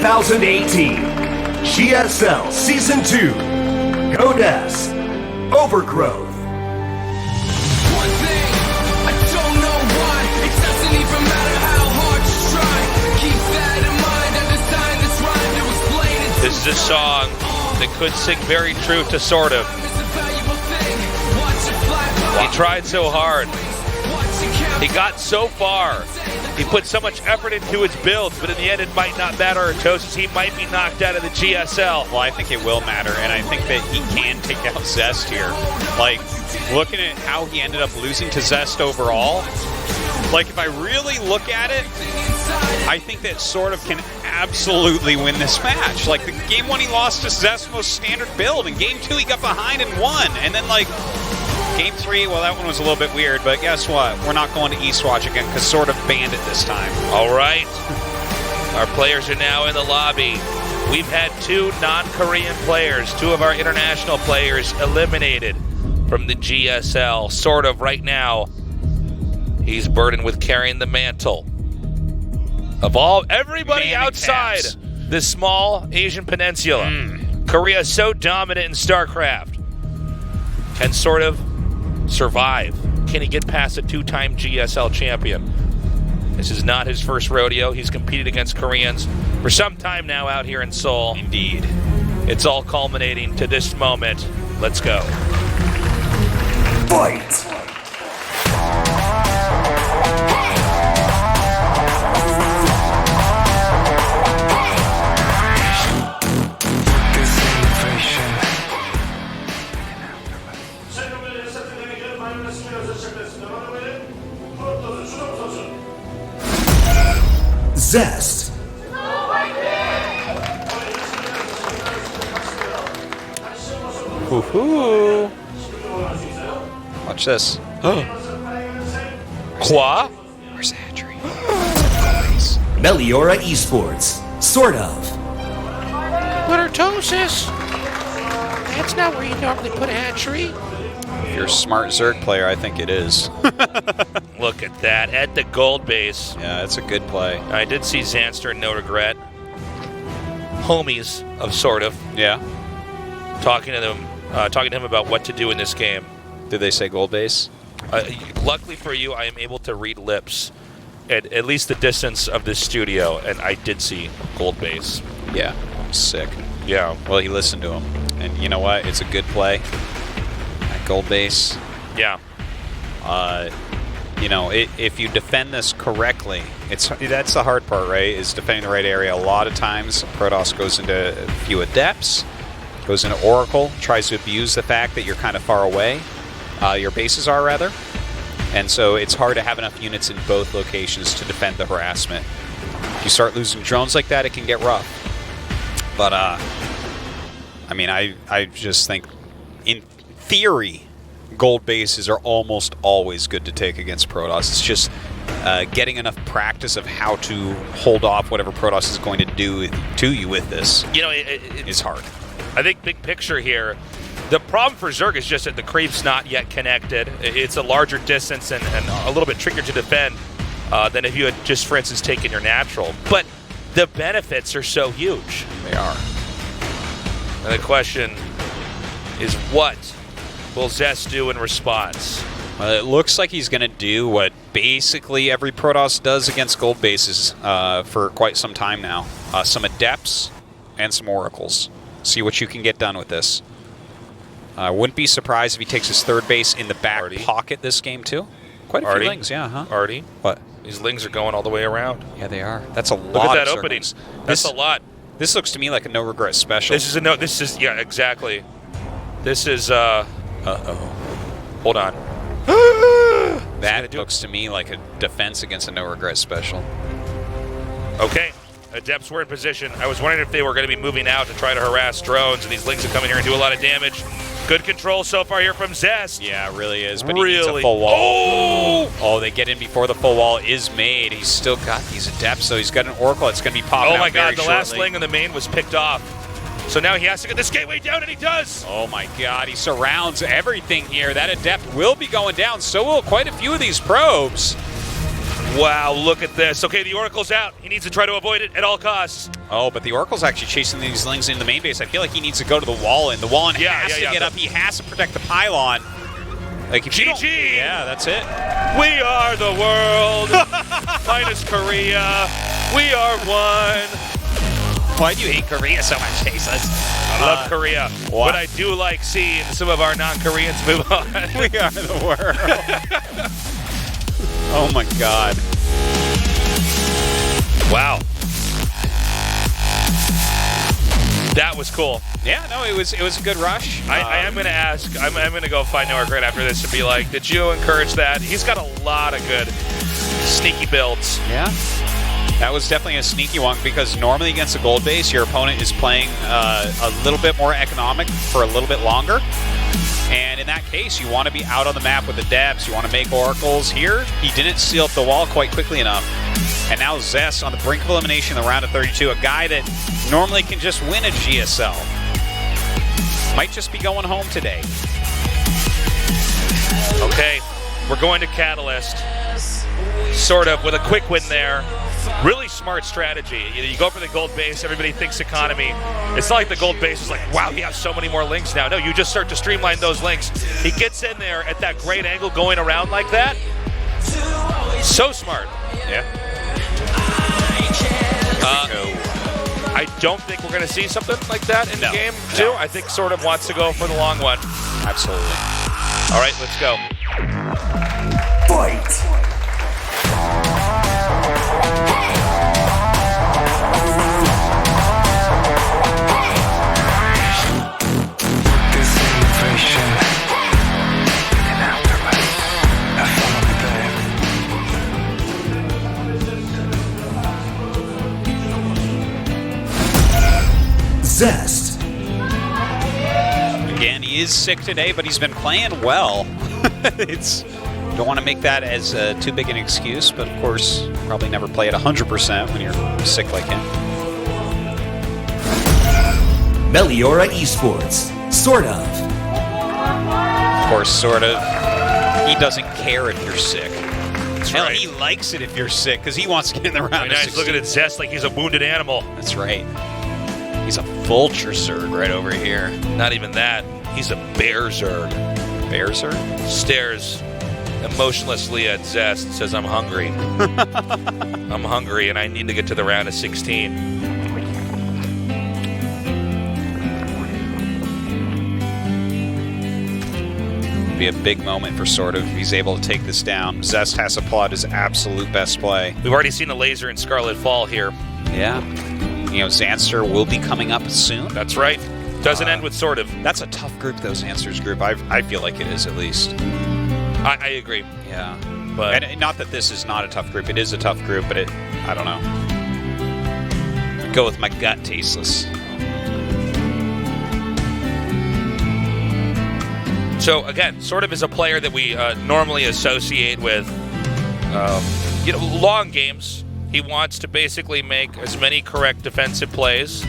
2018 GSL Season 2 Go Zest Overgrowth. One thing, I don't know why. It doesn't even matter how hard you try. Keep that in mind and design this rhyme to explain it. This is a song that could sing very true to SortOf. It's a valuable thing. Watch it fly by. He tried so hard. Watch it count. He got so far. He put so much effort into his builds, but in the end it might not matter. Artosis, he might be knocked out of the GSL. Well, I think it will matter, and I think that he can take out Zest here. Like, looking at how he ended up losing to Zest overall, like, if I really look at it, I think that SortOf can absolutely win this match. Like, the game 1 he lost to Zest's most standard build, and game 2 he got behind and won, and then, like, game 3, well, that one was a little bit weird, but guess what? We're not going to Eastwatch again because SortOf banned it this time. All right. Our players are now in the lobby. We've had 2 non-Korean players, 2 of our international players eliminated from the GSL. SortOf right now, he's burdened with carrying the mantle of everybody outside the small Asian peninsula. Korea is so dominant in StarCraft. Can SortOf survive? Can he get past a 2-time GSL champion? This is not his first rodeo. He's competed against Koreans for some time now out here in Seoul. Indeed. It's all culminating to this moment. Let's go. Fight! Zest. Woohoo! Watch this. Qua? Where's the hatchery? Meliora Esports. SortOf. Artosis. That's not where you normally put a hatchery. If you're a smart Zerg player, I think it is. Look at that. At the gold base. Yeah, it's a good play. I did see Xanster and No Regret. Homies of SortOf. Yeah. Talking to him about what to do in this game. Did they say gold base? Luckily for you, I am able to read lips at least the distance of this studio, and I did see gold base. Yeah. Sick. Yeah. Well, he listened to him. And you know what? It's a good play. At gold base. Yeah. You know, if you defend this correctly, that's the hard part, right? Is defending the right area. A lot of times, Protoss goes into a few adepts, goes into Oracle, tries to abuse the fact that you're kind of far away. Your bases are, rather. And so it's hard to have enough units in both locations to defend the harassment. If you start losing drones like that, it can get rough. But, I mean, I just think, in theory, gold bases are almost always good to take against Protoss. It's just getting enough practice of how to hold off whatever Protoss is going to do to you with this. You know, it's hard. I think big picture here, the problem for Zerg is just that the creep's not yet connected. It's a larger distance and a little bit trickier to defend than if you had just, for instance, taken your natural. But the benefits are so huge. They are. And the question is, what will Zest do in response? Well, it looks like he's going to do what basically every Protoss does against gold bases for quite some time now. Some Adepts and some Oracles. See what you can get done with this. I wouldn't be surprised if he takes his 3rd base in the back pocket this game, too. Quite a few lings, yeah, huh? Artie? What? These lings are going all the way around. Yeah, they are. That's a lot. Look at that of opening. circles. That's a lot. This looks to me like a no regret special. This is yeah, exactly. This is hold on. That looks to me like a defense against a no regret special. Okay. Adepts were in position. I was wondering if they were going to be moving out to try to harass drones, and these lings will come in here and do a lot of damage. Good control so far here from Zest. Yeah, it really is, but he needs a full wall. Oh, they get in before the full wall is made. He's still got these Adepts, so he's got an Oracle that's going to be popping out. Oh my god, the shortly. last ling in the main was picked off. So now he has to get this gateway down, and he does. Oh my god, he surrounds everything here. That Adept will be going down. So will quite a few of these probes. Wow, look at this. Okay, the Oracle's out. He needs to try to avoid it at all costs. Oh, but the Oracle's actually chasing these Lings into the main base. I feel like he needs to go to the wall, and the wall has to get up. He has to protect the pylon. Like, if GG! Yeah, that's it. We are the world, minus Korea. We are one. Why do you hate Korea so much, Tasteless? I love Korea, what? but I do like seeing some of our non-Koreans move on. We are the world. Oh my God. Wow. That was cool. Yeah, no, it was a good rush. I am going to ask, I'm going to go find Noah right after this and be like, did you encourage that? He's got a lot of good sneaky builds. Yeah. That was definitely a sneaky one because normally against a gold base, your opponent is playing a little bit more economic for a little bit longer. And in that case, you want to be out on the map with the depths. You want to make oracles. Here, he didn't seal up the wall quite quickly enough. And now Zest on the brink of elimination in the round of 32, a guy that normally can just win a GSL. Might just be going home today. Okay, we're going to Catalyst. Sort of with a quick win there. Really smart strategy. You go for the gold base, everybody thinks economy. It's not like the gold base is like, wow, he has so many more links now. No, you just start to streamline those links. He gets in there at that great angle going around like that. So smart. Yeah. I don't think we're going to see something like that in the game, too. No. I think Sort of wants to go for the long one. Absolutely. All right, let's go. Fight! Zest. Again, he is sick today, but he's been playing well. Don't want to make that as too big an excuse, but of course, probably never play at 100% when you're sick like him. Meliora Esports. SortOf. Of course, sort of. He doesn't care if you're sick. Hell, right. he likes it if you're sick because he wants to get in the round. Nice. Looking at Zest like he's a wounded animal. That's right. He's a vulture zerg right over here. Not even that. He's a bear zerg. Bear zerg? Stares emotionlessly at Zest, says, I'm hungry. I'm hungry and I need to get to the round of 16. Be a big moment for SortOf if he's able to take this down. Zest has to applaud his absolute best play. We've already seen the laser in Scarlet Fall here. Yeah. You know, Xanster will be coming up soon. That's right. Doesn't end with Sort of. That's a tough group, though, Xanster's group. I feel like it is, at least. I agree. Yeah. But And not that this is not a tough group. It is a tough group, but I don't know. I'd go with my gut, Tasteless. so, again, Sort of is a player that we normally associate with long games. He wants to basically make as many correct defensive plays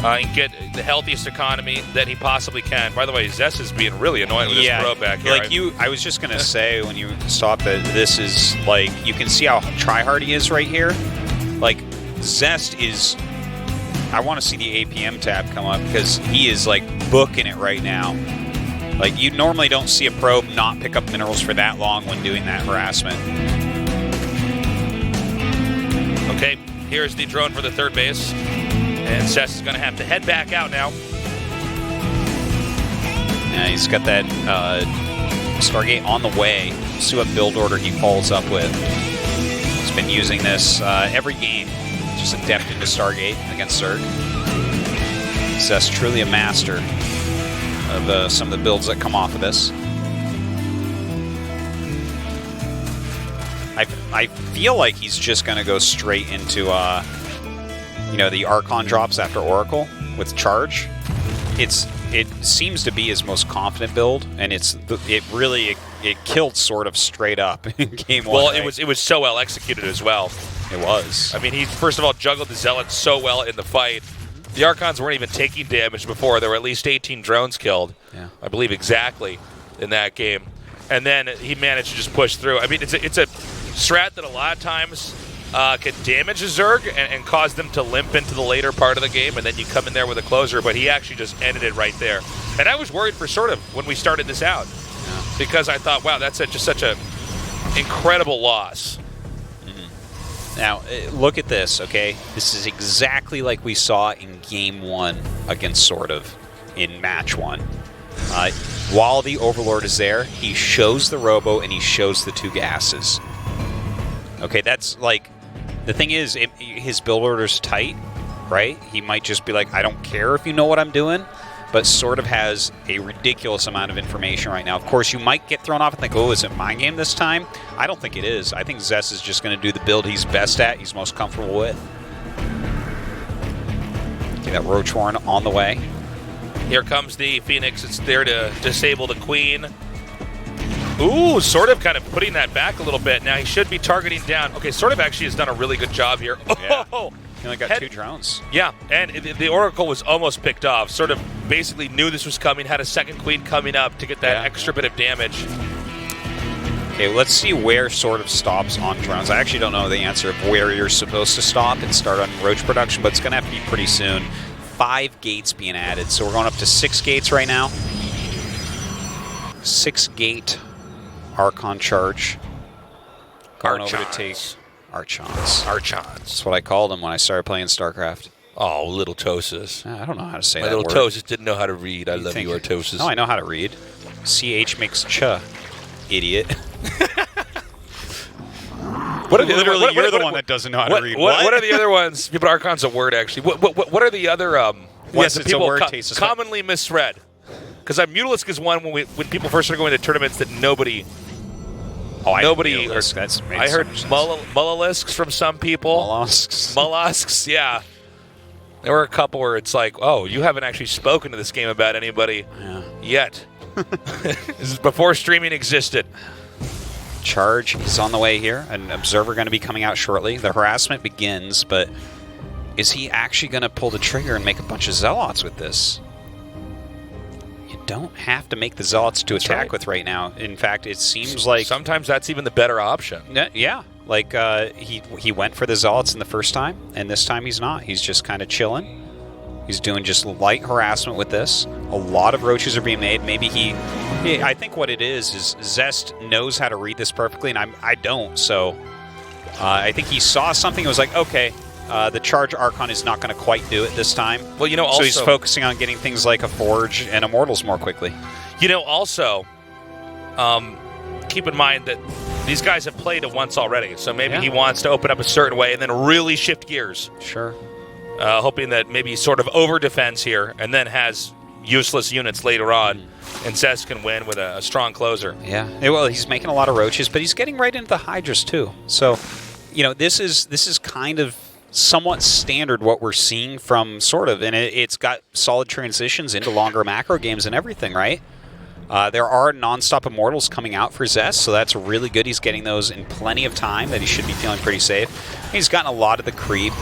and get the healthiest economy that he possibly can. By the way, Zest is being really annoying with this pro back here. I was just going to say when you stop that this is like, you can see how tryhard he is right here. Like, Zest is, I want to see the APM tab come up because he is like booking it right now. Like, you normally don't see a probe not pick up minerals for that long when doing that harassment. Okay, here's the drone for the third base. And Zest is going to have to head back out now. Yeah, he's got that Stargate on the way. Let's see what build order he follows up with. He's been using this every game. Just adept into Stargate against Zerg. Zest truly a master of some of the builds that come off of this. I feel like he's just going to go straight into, the Archon drops after Oracle with Charge. It seems to be his most confident build, and it killed SortOf straight up in game one. Well, right? it was so well executed as well. It was. I mean, he first of all juggled the Zealots so well in the fight. The Archons weren't even taking damage before. There were at least 18 drones killed, I believe exactly, in that game. And then he managed to just push through. I mean, it's a strat that a lot of times can damage a Zerg and cause them to limp into the later part of the game, and then you come in there with a closer, but he actually just ended it right there. And I was worried for SortOf when we started this out, because I thought, wow, that's just such a incredible loss. Now, look at this, okay? This is exactly like we saw in Game 1 against SortOf in Match 1. While the Overlord is there, he shows the Robo and he shows the 2 gases. Okay, that's like... The thing is, his build order's tight, right? He might just be like, I don't care if you know what I'm doing, but SortOf has a ridiculous amount of information right now. Of course, you might get thrown off and think, oh, is it mind game this time? I don't think it is. I think Zest is just going to do the build he's best at, he's most comfortable with. Okay, that Roach Horn on the way. Here comes the Phoenix. It's there to disable the Queen. Ooh, SortOf kind of putting that back a little bit. Now he should be targeting down. Okay, SortOf actually has done a really good job here. Yeah. Oh, He only got 2 drones. yeah, and the Oracle was almost picked off. SortOf basically knew this was coming, had a second Queen coming up to get that extra bit of damage. Okay, let's see where SortOf stops on drones. I actually don't know the answer of where you're supposed to stop and start on Roach production, but it's going to have to be pretty soon. 5 gates being added, so we're going up to 6 gates right now. 6 gate Archon charge. Going over to take Archons. That's what I called them when I started playing StarCraft. Oh, little Tosis. I don't know how to say My that little word. Tosis didn't know how to read. I love you, Tosis. No, I know how to read. CH makes ch. Idiot. What are the Literally, what- you're what- the what- one that doesn't know how to What, read. what are the other ones? People, Archon's a word, actually. What are the other ones Yes, that it's a people word, Tasis. commonly misread? Because Mutalisk is one when people first started going to tournaments that nobody... Oh, I Nobody. That's made I so heard much sense. Mullalisks from some people. Mollusks. Mollusks, yeah. There were a couple where it's like, oh, you haven't actually spoken to this game about anybody yet. This is before streaming existed. Charge is on the way here. An observer going to be coming out shortly. The harassment begins, but is he actually going to pull the trigger and make a bunch of zealots with this? You don't have to make the zealots to attack right. with right now. In fact, it seems like Sometimes that's even the better option. yeah, like he went for the zealots in the first time, and this time he's not. He's just kind of chilling. He's doing just light harassment with this. A lot of roaches are being made. Maybe I think what it is Zest knows how to read this perfectly, and I don't. So I think he saw something and was like, okay, the Charge Archon is not going to quite do it this time. Well, you know, so also, he's focusing on getting things like a Forge and Immortals more quickly. You know, also, keep in mind that these guys have played it once already, so maybe he wants to open up a certain way and then really shift gears. Sure. Hoping that maybe sort of over-defends here and then has useless units later on, and Zest can win with a strong closer. Yeah. Well, he's making a lot of roaches, but he's getting right into the Hydras too. So, you know, this is kind of somewhat standard what we're seeing from SortOf, and it's got solid transitions into longer macro games and everything, right? There are non-stop Immortals coming out for Zest, so that's really good. He's getting those in plenty of time that he should be feeling pretty safe. He's gotten a lot of the creep.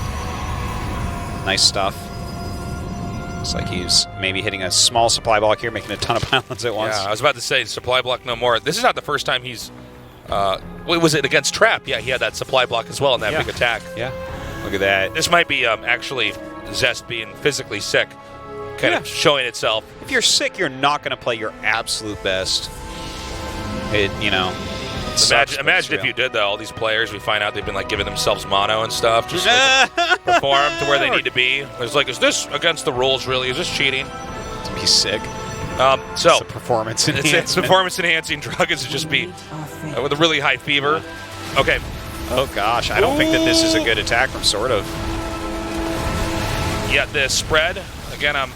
Nice stuff. Looks like he's maybe hitting a small supply block here, making a ton of pylons at once. Yeah, I was about to say, supply block no more. This is not the first time he's... was it against Trap? Yeah, he had that supply block as well in that big attack. Yeah. Look at that. This might be actually Zest being physically sick, kind of showing itself. If you're sick, you're not going to play your absolute best. Imagine if you did that. All these players, we find out they've been like giving themselves mono and stuff, just like, perform to where they need to be. It's like, is this against the rules? Really? Is this cheating? To be sick. So it's a performance enhancement. It's performance enhancing drug. Is to just be with a really high fever. Okay. Oh gosh, I don't think that this is a good attack from SortOf. Yeah, the spread again. I'm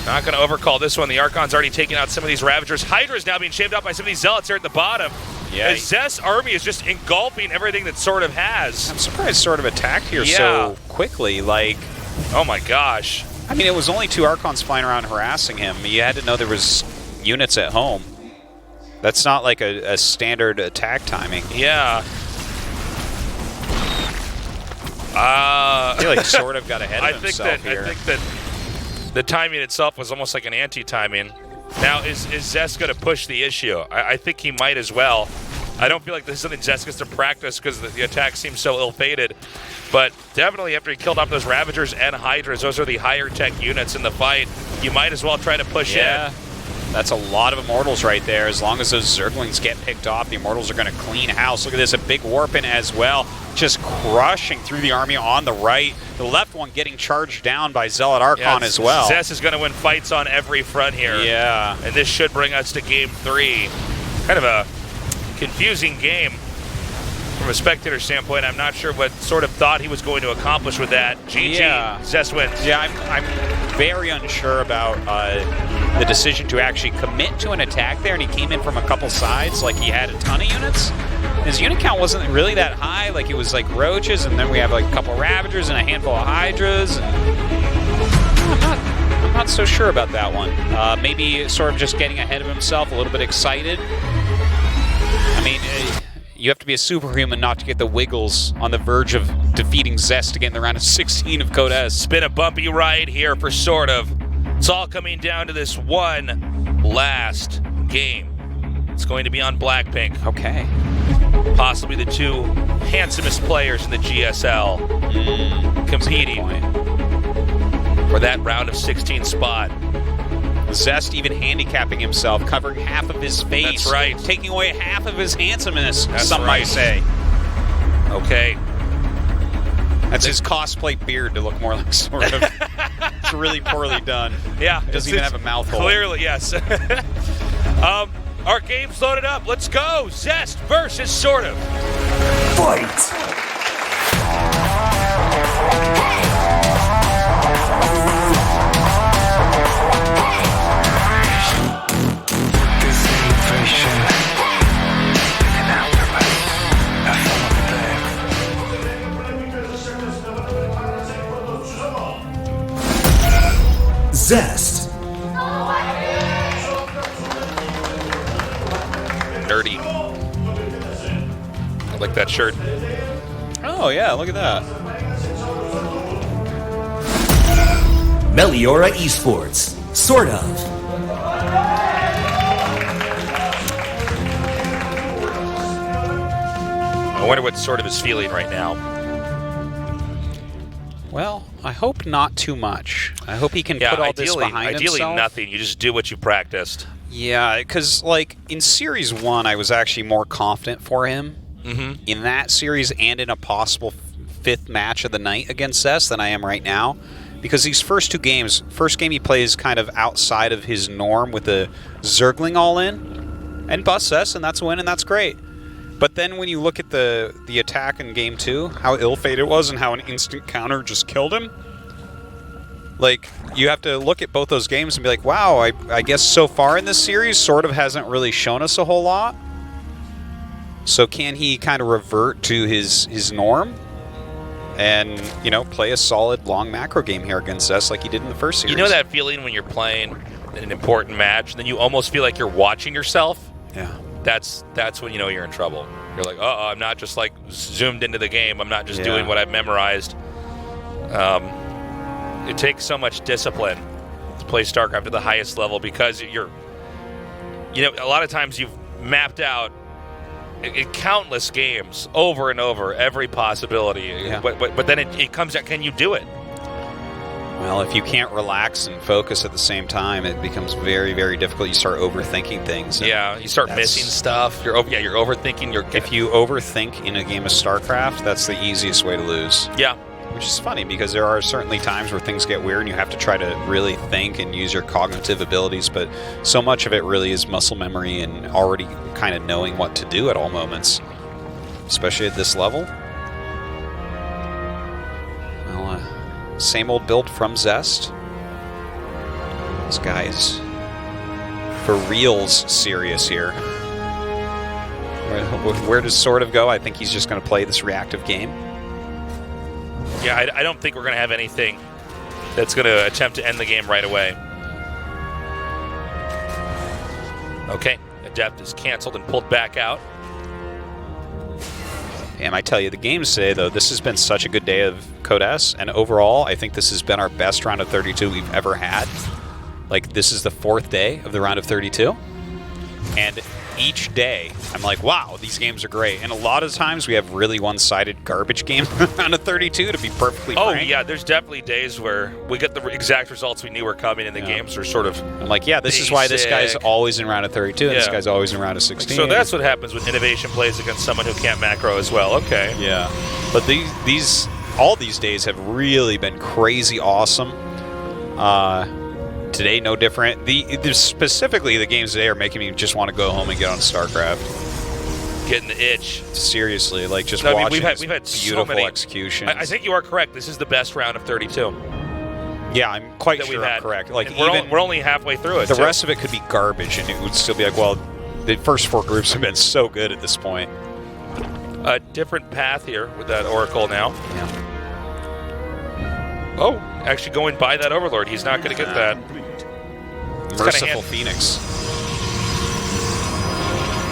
not going to overcall this one. The Archon's already taken out some of these Ravagers. Hydra's now being shaved off by some of these Zealots here at the bottom. Yeah. The Zest army is just engulfing everything that SortOf has. I'm surprised SortOf attacked here so quickly. Like, oh my gosh. I mean, it was only 2 Archons flying around harassing him. You had to know there was units at home. That's not like a standard attack timing. Yeah. I feel like SortOf got ahead of himself here. I think that the timing itself was almost like an anti-timing. Now, is Zest going to push the issue? I think he might as well. I don't feel like this is something Zest gets to practice because the attack seems so ill-fated. But definitely after he killed off those Ravagers and Hydras, those are the higher tech units in the fight. You might as well try to push in. That's a lot of Immortals right there. As long as those Zerglings get picked off, the Immortals are going to clean house. Look at this, a big warp in as well. Just crushing through the army on the right. The left one getting charged down by Zealot Archon as well. Zest is going to win fights on every front here. Yeah. And this should bring us to game 3. Kind of a confusing game from a spectator standpoint. I'm not sure what sort of thought he was going to accomplish with that. GG, Yeah. Zest wins. Yeah, I'm very unsure about the decision to actually commit to an attack there, and he came in from a couple sides like he had a ton of units. His unit count wasn't really that high. Like, it was like Roaches, and then we have like a couple Ravagers and a handful of Hydras. I'm not so sure about that one. Maybe sort of just getting ahead of himself, a little bit excited. I mean, you have to be a superhuman not to get the wiggles on the verge of defeating Zest to get in the round of 16 of Code S. It's been a bumpy ride here for SortOf. It's all coming down to this one last game. It's going to be on Blackpink. Okay. Possibly the two handsomest players in the GSL competing for that round of 16 spot. Zest even handicapping himself, covering half of his face. That's right. Taking away half of his handsomeness, That's some right. might say. Okay. That's his cosplay beard to look more like SortOf. It's really poorly done. Yeah. It doesn't even have a mouth hole. Clearly, yes. Our game's loaded up. Let's go. Zest versus SortOf. Fight! Zest. Nerdy. I like that shirt. Oh, yeah, look at that. Meliora Esports. SortOf. I wonder what SortOf is feeling right now. Well, I hope not too much. I hope he can Yeah, put all this behind ideally himself. nothing. You just do what you practiced. Yeah, because, like, in Series 1, I was actually more confident for him in that series and in a possible fifth match of the night against Zest than I am right now. Because these first two games, first game he plays kind of outside of his norm with the Zergling all in, and busts Zest, and that's a win, and that's great. But then when you look at the attack in Game 2, how ill-fated it was and how an instant counter just killed him, like, you have to look at both those games and be like, wow, I guess so far in this series, SortOf hasn't really shown us a whole lot. So can he kind of revert to his norm and, you know, play a solid long macro game here against us like he did in the first series? You know that feeling when you're playing an important match and then you almost feel like you're watching yourself? Yeah. That's when you know you're in trouble. You're like, uh-oh, I'm not just like zoomed into the game. I'm not just Yeah. doing what I've memorized. It takes so much discipline to play StarCraft at the highest level because you're, you know, a lot of times you've mapped out in countless games over and over every possibility. Yeah. But then it comes out, can you do it? Well, if you can't relax and focus at the same time, it becomes very, very difficult. You start overthinking things. and Yeah, you start that's- missing stuff. You're overthinking. If you overthink in a game of StarCraft, that's the easiest way to lose. Yeah. Which is funny because there are certainly times where things get weird and you have to try to really think and use your cognitive abilities, but so much of it really is muscle memory and already kind of knowing what to do at all moments, especially at this level. Well, same old build from Zest. This guy's for reals serious here. Where does SortOf go? I think he's just going to play this reactive game. Yeah, I don't think we're going to have anything that's going to attempt to end the game right away. Okay, Adept is canceled and pulled back out. And I tell you, the games today, though, this has been such a good day of Code S, and overall, I think this has been our best round of 32 we've ever had. Like, this is the fourth day of the round of 32. And each day, I'm like, wow, these games are great. And a lot of times we have really one-sided garbage games around a 32, to be perfectly frank. Yeah, there's definitely days where we get the exact results we knew were coming, and the games are sort of I'm like, yeah, this is why this guy's always in round of 32, and this guy's always in round of 16. So that's what happens when innovation plays against someone who can't macro as well. Okay. Yeah. But all these days have really been crazy awesome. Today, no different. Specifically, the games today are making me just want to go home and get on StarCraft. Getting the itch. Seriously, like just watching we've had beautiful so many executions. I think you are correct. This is the best round of 32 yeah, I'm quite that sure we've I'm had. correct. Like And even we're only halfway through it. the rest of it could be garbage, and it would still be like, well, the first 4 groups have been so good at this point. A different path here with that Oracle now. Yeah. Oh, actually going by that Overlord. He's not going to get that. Merciful Phoenix.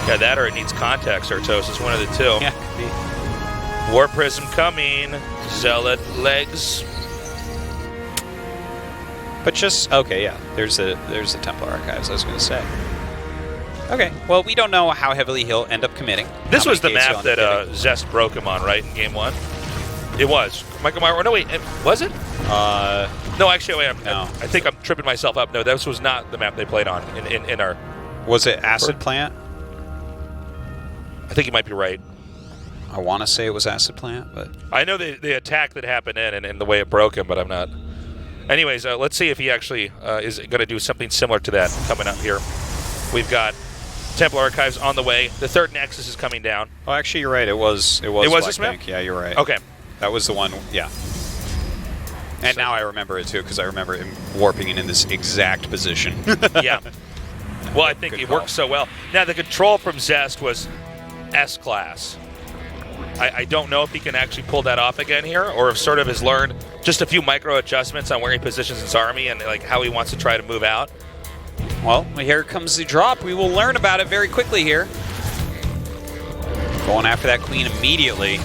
Yeah, that or it needs contact, SortOf is one of the two. Yeah, could be. War Prism coming. Zealot legs. But just okay, yeah. There's the Templar Archives. I was going to say. Okay, well, we don't know how heavily he'll end up committing. This was the map that Zest broke him on, right, in game 1? It was. Michael Meyer. No, wait, was it? No, actually, wait. No. I think I'm tripping myself up. No, this was not the map they played on in our. Was it Acid Plant? I think you might be right. I want to say it was Acid Plant, but I know the attack that happened and the way it broke him, but I'm not. Anyways, let's see if he actually is going to do something similar to that coming up here. We've got Templar Archives on the way. The third Nexus is coming down. oh, actually, you're right. It was this map? Blackpink. Yeah, you're right. Okay. That was the one. Yeah. And now I remember it too, because I remember him warping in this exact position. Yeah. Well, I think it worked so well. Now, the control from Zest was S-Class. I don't know if he can actually pull that off again here, or if SortOf has learned just a few micro adjustments on where he positions his army and like how he wants to try to move out. Well, here comes the drop. We will learn about it very quickly here. Going after that queen immediately.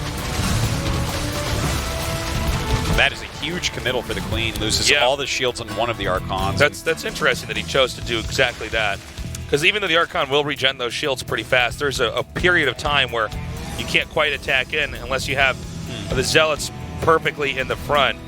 That is a huge committal for the queen. Loses all the shields on one of the Archons. That's interesting that he chose to do exactly that. Because even though the Archon will regen those shields pretty fast, there's a period of time where you can't quite attack in unless you have the Zealots perfectly in the front.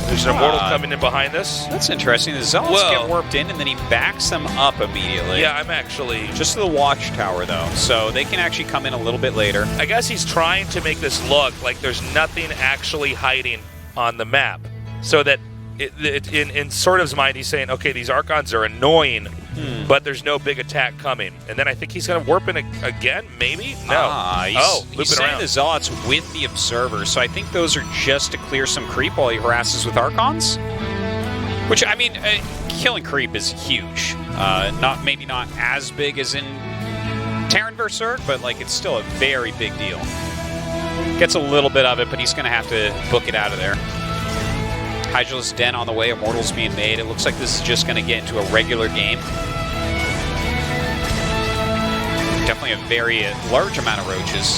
There's an Immortal coming in behind this. That's interesting. The Zealots get warped in, and then he backs them up immediately. Yeah, I'm actually... Just to the Watchtower, though, so they can actually come in a little bit later. I guess he's trying to make this look like there's nothing actually hiding on the map. So that in SortOf's mind, he's saying, okay, these Archons are annoying, but there's no big attack coming. And then I think he's going to warp in again, maybe? No. He's sending the Zealots with the Observer, so I think those are just to clear some creep while he harasses with Archons. Which, I mean, killing creep is huge. Maybe not as big as in Terran vs. Zerg, but like it's still a very big deal. Gets a little bit of it, but he's going to have to book it out of there. Hydralisk Den on the way, Immortals being made. It looks like this is just going to get into a regular game. Definitely a very large amount of roaches.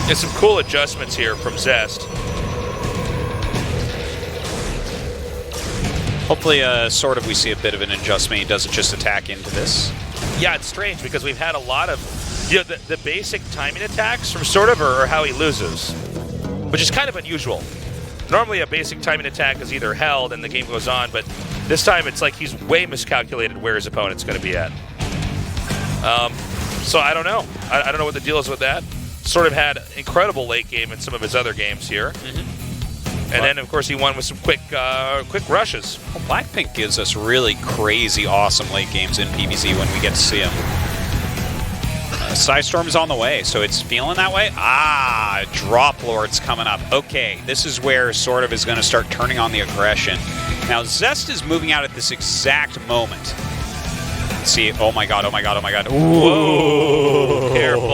There's some cool adjustments here from Zest. Hopefully, SortOf, we see a bit of an adjustment. He doesn't just attack into this. Yeah, it's strange because we've had a lot of... the basic timing attacks from SortOf are how he loses, which is kind of unusual. Normally a basic timing attack is either held and the game goes on, but this time it's like he's way miscalculated where his opponent's going to be at. So I don't know. I don't know what the deal is with that. SortOf had incredible late game in some of his other games here. And then, of course, he won with some quick rushes. Well, Blackpink gives us really crazy, awesome late games in PvZ when we get to see him. Psystorm is on the way, so it's feeling that way. Drop Lord's coming up. Okay, this is where SortOf is going to start turning on the aggression. Now, Zest is moving out at this exact moment. Let's see, oh my god, oh my god, oh my god. Whoa, careful.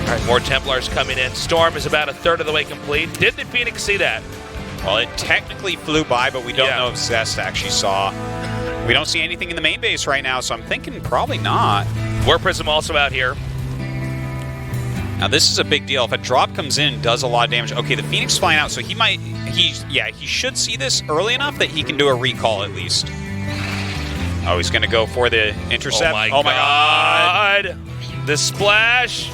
All right, more Templars coming in. Storm is about a third of the way complete. Did the Phoenix see that? Well, it technically flew by, but we don't know if Zest actually saw. We don't see anything in the main base right now, so I'm thinking probably not. War Prism also out here. Now this is a big deal. If a drop comes in, does a lot of damage. Okay, the Phoenix flying out, so he should see this early enough that he can do a recall at least. Oh, he's going to go for the intercept. Oh my god. The splash.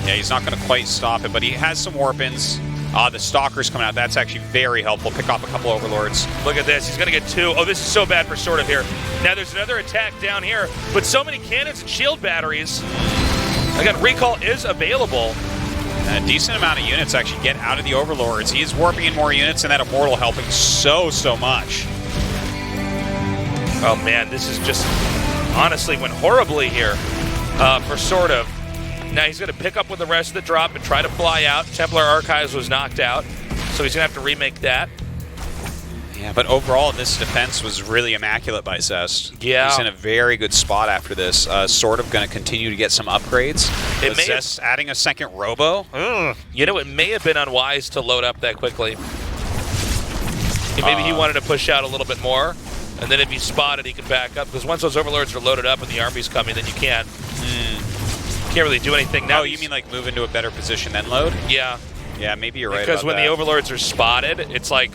Yeah, he's not going to quite stop it, but he has some warp-ins. The Stalker's coming out. That's actually very helpful. Pick off a couple Overlords. Look at this. He's going to get 2. Oh, this is so bad for SortOf here. Now there's another attack down here, but so many cannons and shield batteries. Again, recall is available. And a decent amount of units actually get out of the Overlords. He is warping in more units, and that Immortal helping so much. Oh, man, this is just honestly went horribly here for SortOf. Now he's going to pick up with the rest of the drop and try to fly out. Templar Archives was knocked out, so he's going to have to remake that. Yeah, but overall, this defense was really immaculate by Zest. Yeah. He's in a very good spot after this. SortOf going to continue to get some upgrades. Zest adding a second Robo. You know, it may have been unwise to load up that quickly. Maybe he wanted to push out a little bit more, and then if he's spotted, he can back up. Because once those Overlords are loaded up and the army's coming, then you can't. Can't really do anything now. Oh, you mean like move into a better position then load? Yeah. Yeah, maybe you're right Because when about the that. Overlords are spotted, it's like,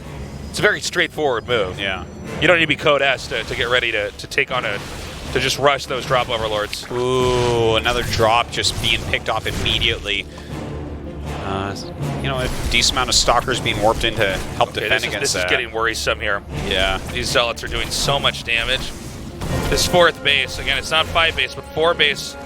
it's a very straightforward move. Yeah. You don't need to be Code S to get ready to take on to just rush those drop Overlords. Ooh, another drop just being picked off immediately. You know, a decent amount of Stalkers being warped in to help defend against that. This is getting worrisome here. Yeah. These Zealots are doing so much damage. This 4th base, again, it's not 5 base, but 4 base,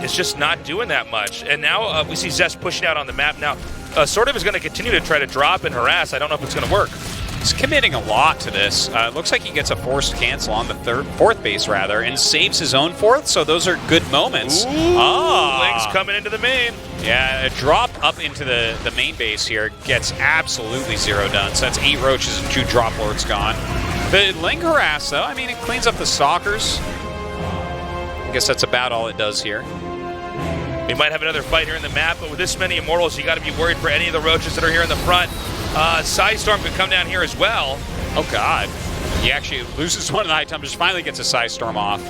it's just not doing that much. And now we see Zest pushing out on the map. Now, SortOf is going to continue to try to drop and harass. I don't know if it's going to work. He's committing a lot to this. It looks like he gets a forced cancel on the 4th base, rather, and saves his own 4th, so those are good moments. Link's coming into the main. Yeah, a drop up into the main base here gets absolutely 0 done. So that's 8 Roaches and 2 Drop Lords gone. The Link harass, though, I mean, it cleans up the Stalkers. I guess that's about all it does here. We might have another fight here in the map, but with this many Immortals, you got to be worried for any of the Roaches that are here in the front. Psystorm could come down here as well. Oh, God. He actually loses one of the high temperatures, finally gets a Psystorm off.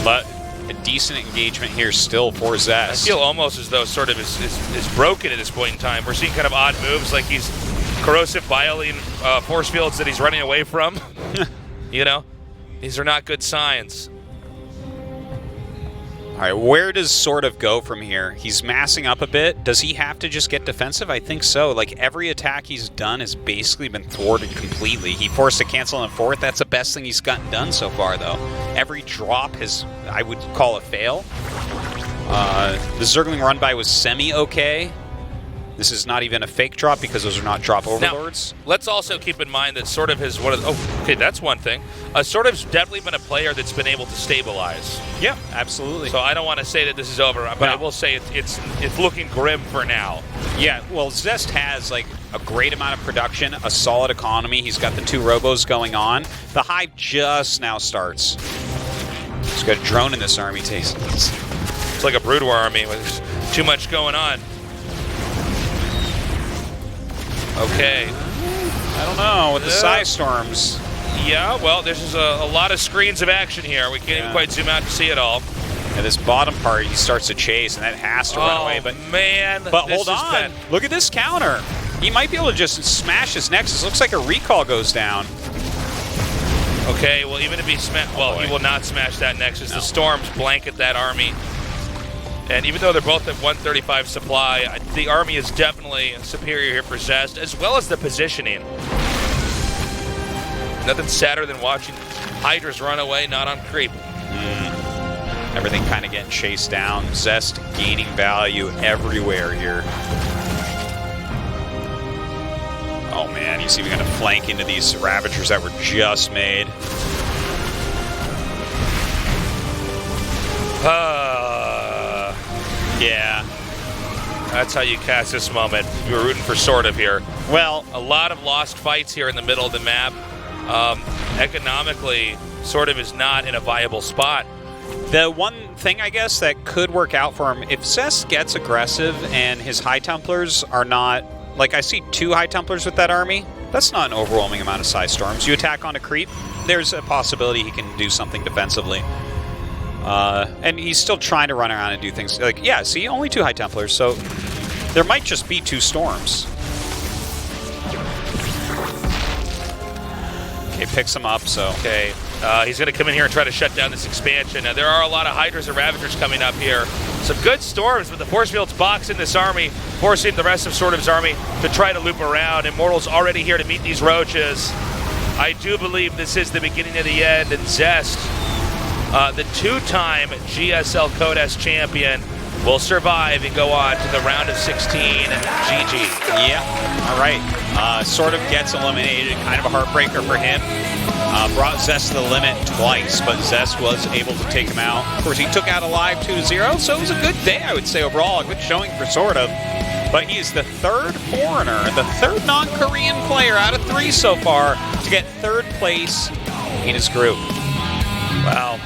But a decent engagement here still for Zest. I feel almost as though SortOf is broken at this point in time. We're seeing kind of odd moves, like he's corrosive bioline force fields that he's running away from. You know, these are not good signs. All right, where does SortOf go from here? He's massing up a bit. Does he have to just get defensive? I think so. Like, every attack he's done has basically been thwarted completely. He forced a cancel in 4th. That's the best thing he's gotten done so far, though. Every drop has, I would call a fail. The Zergling run-by was semi-okay. This is not even a fake drop because those are not drop Overlords. Now, let's also keep in mind that SortOf has one of the, okay, that's one thing. SortOf's definitely been a player that's been able to stabilize. Yeah, absolutely. So I don't want to say that this is over, but I will say it's looking grim for now. Yeah, well, Zest has like a great amount of production, a solid economy. He's got the 2 Robos going on. The Hive just now starts. He's got a drone in this army, Taste. It's like a Brood War army with too much going on. Okay. I don't know, with the Psystorms. Yeah, well, there's just a lot of screens of action here. We can't even quite zoom out to see it all. Yeah, this bottom part, he starts to chase, and that has to run away. But man, but hold on. Look at this counter. He might be able to just smash his Nexus. Looks like a recall goes down. Okay, well, even if he he will not smash that Nexus. No. The Storms blanket that army. And even though they're both at 135 supply, the army is definitely superior here for Zest, as well as the positioning. Nothing sadder than watching Hydras run away, not on creep. Everything kind of getting chased down. Zest gaining value everywhere here. Oh man, you see we're going to flank into these Ravagers that were just made. Yeah. That's how you cast this moment. You were rooting for SortOf here. Well, a lot of lost fights here in the middle of the map. Economically, SortOf is not in a viable spot. The one thing, I guess, that could work out for him, if Zest gets aggressive and his High Templars are not... Like, I see 2 High Templars with that army. That's not an overwhelming amount of Psystorms. You attack on a creep, there's a possibility he can do something defensively. And he's still trying to run around and do things. Like, yeah, see, only 2 High Templars, so there might just be 2 Storms. Okay, picks him up, so. Okay, he's going to come in here and try to shut down this expansion. Now, there are a lot of Hydras and Ravagers coming up here. Some good Storms, but the Force Field's boxing this army, forcing the rest of SortOf's army to try to loop around. Immortal's already here to meet these Roaches. I do believe this is the beginning of the end, and Zest, the 2-time GSL Code S champion, will survive and go on to the round of 16. GG. Yeah, all right. SortOf gets eliminated, kind of a heartbreaker for him. Brought Zest to the limit twice, but Zest was able to take him out. Of course, he took out Alive 2-0, so it was a good day, I would say, overall. A good showing for SortOf. But he is the 3rd foreigner, the 3rd non-Korean player out of 3 so far to get 3rd place in his group. Wow.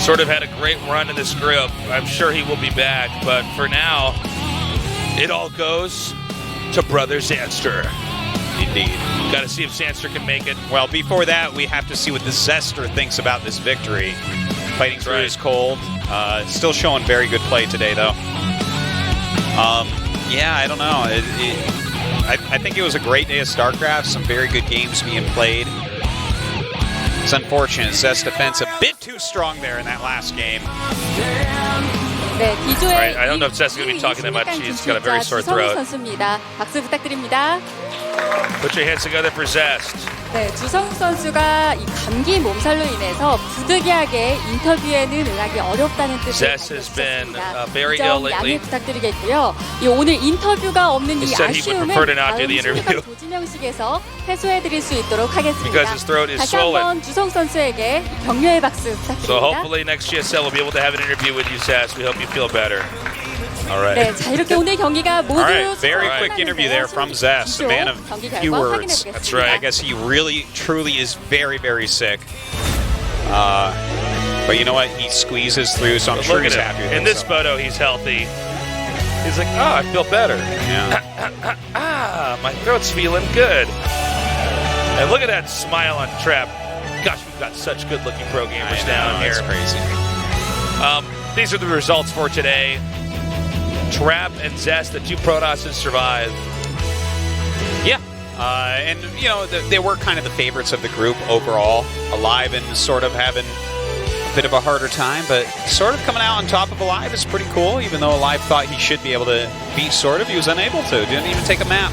SortOf had a great run in this group. I'm sure he will be back, but for now, it all goes to Brother Zanster. Indeed. Got to see if Zanster can make it. Well, before that, we have to see what the Zester thinks about this victory. Fighting through his cold. Still showing very good play today, though. Yeah, I don't know. I think it was a great day of StarCraft. Some very good games being played. It's unfortunate. Zest defense a bit too strong there in that last game. 네, D조의 Right, I don't know if Zest's going to be talking that much. He's got a very sore throat. 선수입니다. 박수 부탁드립니다. Put your hands together for Zest. 네, 주성욱 선수가 이 감기 몸살로 인해서 부득이하게 인터뷰에는 응하기 어렵다는 뜻을 Zest has been very ill 좀 lately. 양해 부탁드리겠고요. 이 오늘 인터뷰가 없는 He 이 said he would 아쉬움은 prefer to not do 다음 the interview. 16강 조지명식에서 해소해드릴 수 있도록 하겠습니다. Because his throat is 다시 swollen. 한번 주성욱 선수에게 격려의 박수 So 부탁드립니다. hopefully next GSL will be able to have an interview with you, Zest. We hope you feel better. All right. 네, 자 이렇게 오늘 경기가 모두 All right, very All right. quick interview there from Zest, a man of few words. That's right. I guess he really, truly is very, very sick. But you know what? He squeezes through, so I'm But sure look he's at happy him. with In this himself. photo, he's healthy. He's like, oh, I feel better. Yeah. My throat's feeling good. And look at that smile on Trap. Gosh, we've got such good-looking pro gamers down here. That's crazy. These are the results for today. Trap and Zest, the 2 Protosses, survive. Yeah. And, you know, they were kind of the favorites of the group overall. Alive and SortOf having a bit of a harder time, but SortOf coming out on top of Alive is pretty cool, even though Alive thought he should be able to beat SortOf. He was unable to. Didn't even take a map.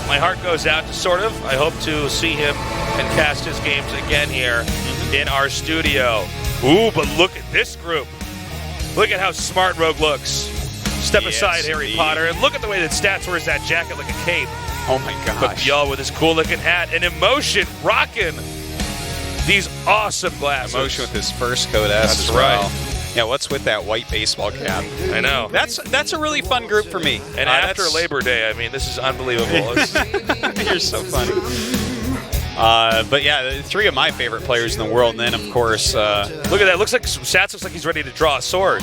My heart goes out to SortOf. I hope to see him and cast his games again here in our studio. Ooh, but look at this group. Look at how smart Rogue looks. Step Yes, aside, Harry indeed. Potter, and look at the way that Stats wears that jacket like a cape. Oh my But gosh. y'all with his cool-looking hat and Emotion rocking these awesome glasses. Emotion with his first Code S That's as well. right. Yeah, what's with that white baseball cap? I know. That's a really fun group for me. And after Labor Day, I mean, this is unbelievable. You're so funny. But yeah, 3 of my favorite players in the world. And then, of course, Look at that. Stats looks like he's ready to draw a sword.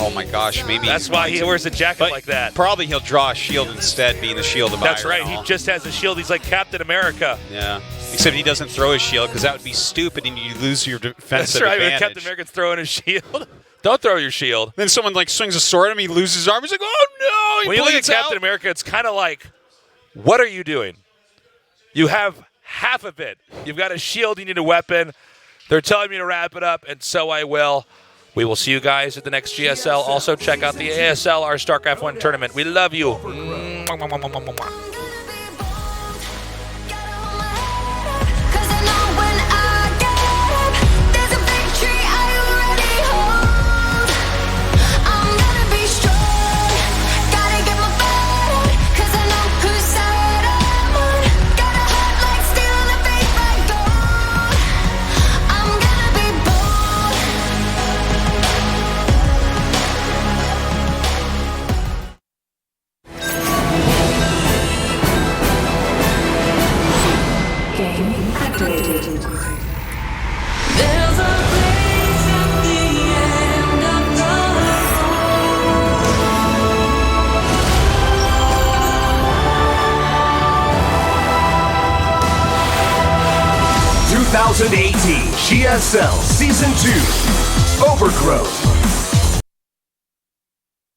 oh my gosh, maybe That's why he wears a jacket but like that. Probably he'll draw a shield instead, being the shield of That's Iron right. and He all. just has a shield. He's like Captain America. Yeah. Except he doesn't throw his shield because that would be stupid and you lose your defensive That's right. When advantage. Captain America's throwing his shield. Don't throw your shield. Then someone like swings a sword at him, he loses his arm. He's like, oh no! He When you look at bleeds out. Captain America, it's kind of like, what are you doing? You have half of it. You've got a shield. You need a weapon. They're telling me to wrap it up, and so I will. We will see you guys at the next GSL. Also, check out the ASL, our StarCraft 1 tournament. We love you. 2018 GSL Season 2 Overgrowth.